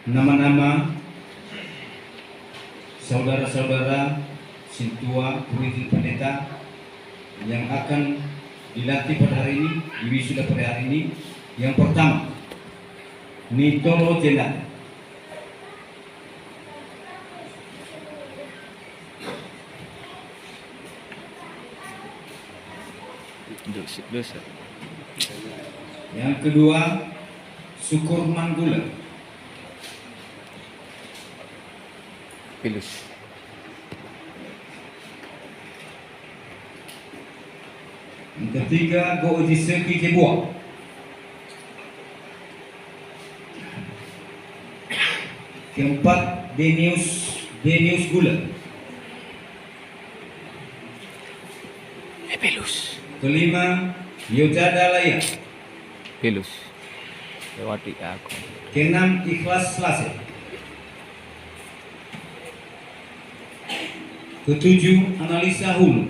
nama-nama saudara-saudara Sintua Puriti Pendeta yang akan dilatih pada hari ini, diwisuda pada hari ini. Yang pertama, Nitolo Jenda. Yang kedua, Syukur Manggula. Pilus. Yang ketiga, Goojiseki Kebua. Keempat, Denius Gula. Pilus. Kelima, Yojada Laya. Pilus. Lewati aku. Keenam, Ikhlas Selase. Ketujuh, Analisa Hulu.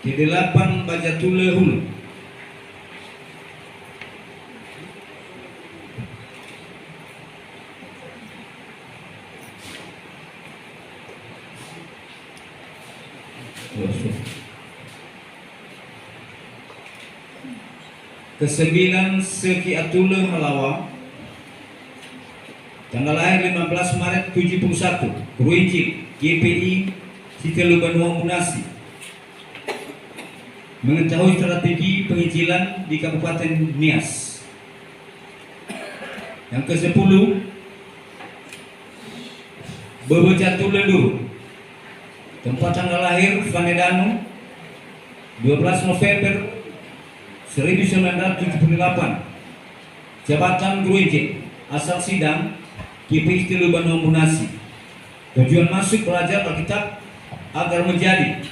Kedelapan, Bajatule Hulu. Kesembilan, Seki Atule Malawa. Tanggal lahir 15 Maret 71, Ruinci, GPI, Citelu Banua Munasi. Mengetahui strategi penginjilan di Kabupaten Nias. Yang ke-10, Bebejatule Duru. Tempat tanggal lahir Vanedano 12 November 1978. Jabatan Gruinje, asal sidang KPI Citelu Banua Munasi. Tujuan masuk belajar Alkitab agar menjadi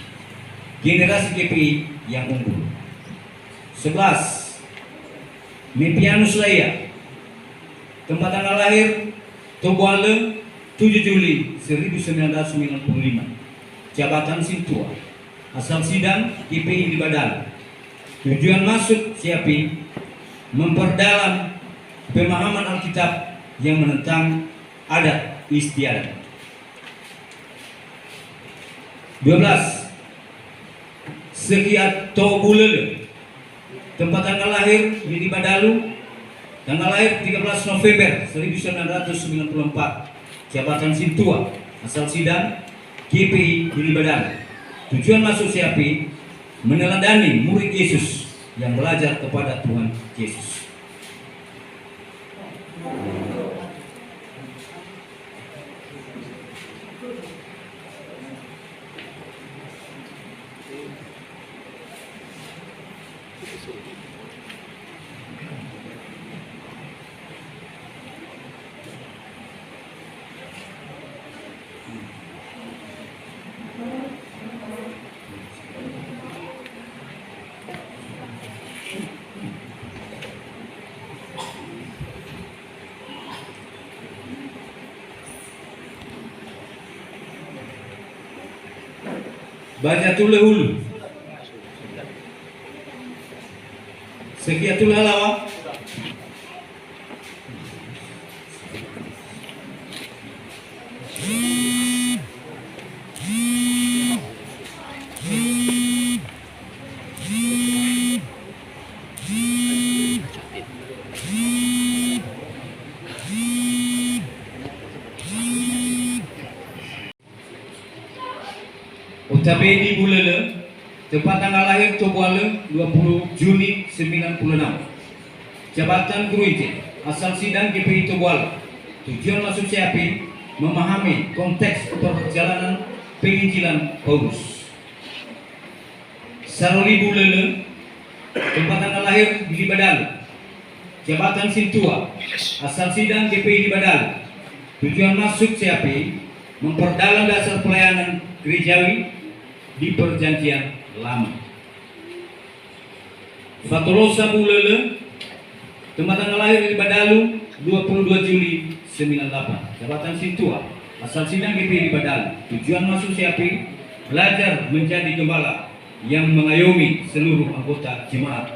generasi KPI yang unggul. 11. Mepianus Laya. Tempat tanggal lahir Tobuale 7 Juli 1995. Jabatan Sintua, asal sidang KPI di Badal. Tujuan masuk Siapi memperdalam pemahaman Alkitab yang menentang adat istiadat. 12. Sekiat Tobulele. Tempat tanggal lahir di Badalu. Tanggal lahir 13 November 1994. Jabatan Sintua, asal sidang GPI di Badalu. Tujuan masuk Siapi meneladani murid Yesus yang belajar kepada Tuhan Yesus. Bajatule Hulu. Sekiatul Halawa. Utabedi Bulele. Tempat tanggal lahir Tobuale 20 Juni 96. Jabatan Gruinje, asal sidang GPI Tobuale. Tujuan masuk Siapi memahami konteks perjalanan penginjilan Paulus. Saroli Bulele. Tempat tanggal lahir di Badal. Jabatan Sintua, asal sidang GPI di Badal. Tujuan masuk Siapi memperdalam dasar pelayanan gerejawi di Perjanjian Lama. Fatolosa Bulele, tempat tanggal lahir di Badalu 22 Juli 98, Jabatan Sintua, asal sidang GPI di Badalu. Tujuan masuk CAP, belajar menjadi gembala yang mengayomi seluruh anggota jemaat.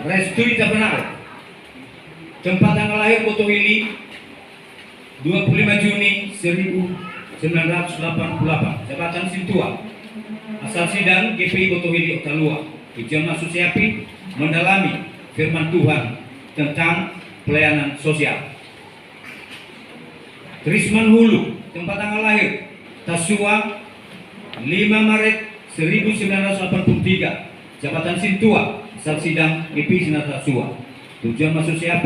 Restui tak benar. Tempat tanggal lahir Botohili 25 Juni 1988, Jabatan Sintua, asal sidang GPI Botohili Otalua. Tujuan masuk CAP, mendalami firman Tuhan tentang pelayanan sosial. Trisman Hulu, tempat tanggal lahir Tasua 5 Maret 1983, Jabatan Sintua, asal sidang GPI Sinar Tasua. Tujuan masuk CAP,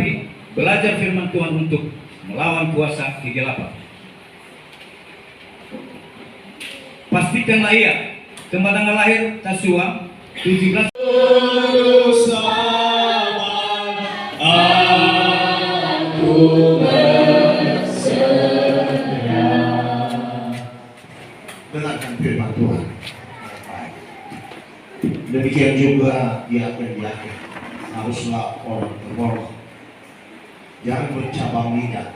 belajar firman Tuhan untuk melawan kuasa kegelapan. Pastikanlah ia, tempat tanggal lahir Tasua 17 dengarkan firman Tuhan. Demikian juga di akhir haruslah orang tergolong. Jangan bercabang lidah,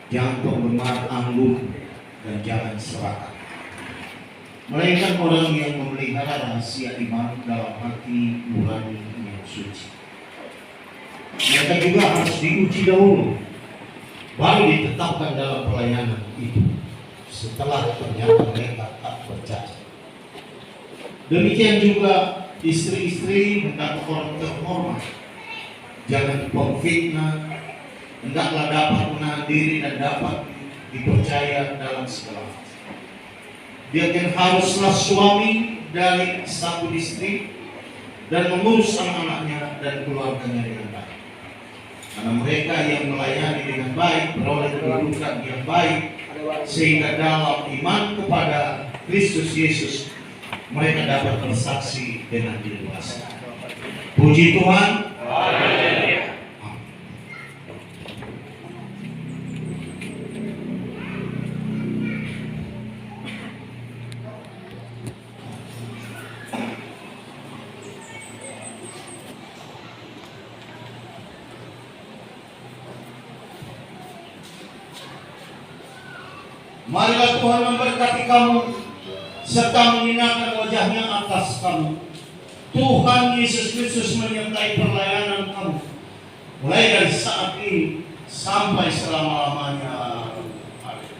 jangan penggemar anggun, dan jangan serakah. Melainkan orang yang memelihara rahasia iman dalam hati nurani yang suci. Mereka juga harus diuji dahulu, baru ditetapkan dalam pelayanan itu. Setelah ternyata mereka tak percaya. Demikian juga istri-istri hendaklah orang terhormat, jangan pemfitnah, hendaklah dapat menahan diri dan dapat dipercaya dalam segala hal. Dia kan haruslah suami dari satu istri dan mengurus anak-anaknya dan keluarganya dengan baik. Karena mereka yang melayani dengan baik beroleh kedudukan yang baik, sehingga dalam iman kepada Kristus Yesus mereka dapat bersaksi dengan leluasa. Puji Tuhan. Amin. Marilah Tuhan memberkati kamu serta menyinarkan wajahnya atas kamu. Tuhan Yesus Kristus menyertai pelayanan kamu mulai dari saat ini sampai selama-lamanya. Amin.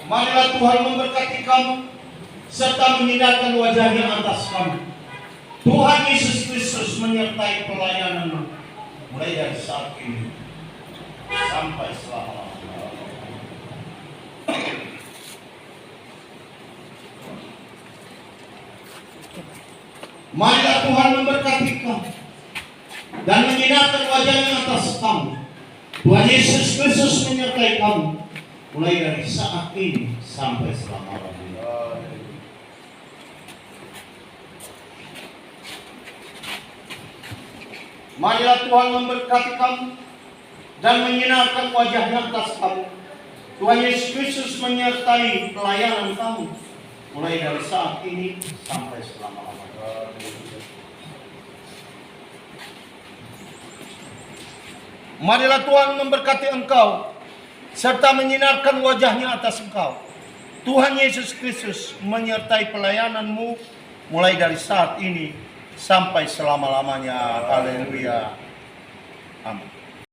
Marilah Tuhan memberkati kamu serta menyinarkan wajahnya atas kamu. Tuhan Yesus Kristus menyertai pelayananmu mulai dari saat ini sampai selama-lamanya. Marilah Tuhan memberkati kamu dan menyinarkan wajahnya atas kamu. Tuhan Yesus Kristus menyertai kamu mulai dari saat ini sampai selama-lamanya. Marilah Tuhan memberkati kamu dan menyinarkan wajahnya atas kamu. Tuhan Yesus Kristus menyertai pelayanan kamu mulai dari saat ini sampai selama-lamanya. Marilah Tuhan memberkati engkau serta menyinarkan wajahnya atas engkau. Tuhan Yesus Kristus menyertai pelayananmu mulai dari saat ini sampai selama-lamanya. Haleluya. Amin.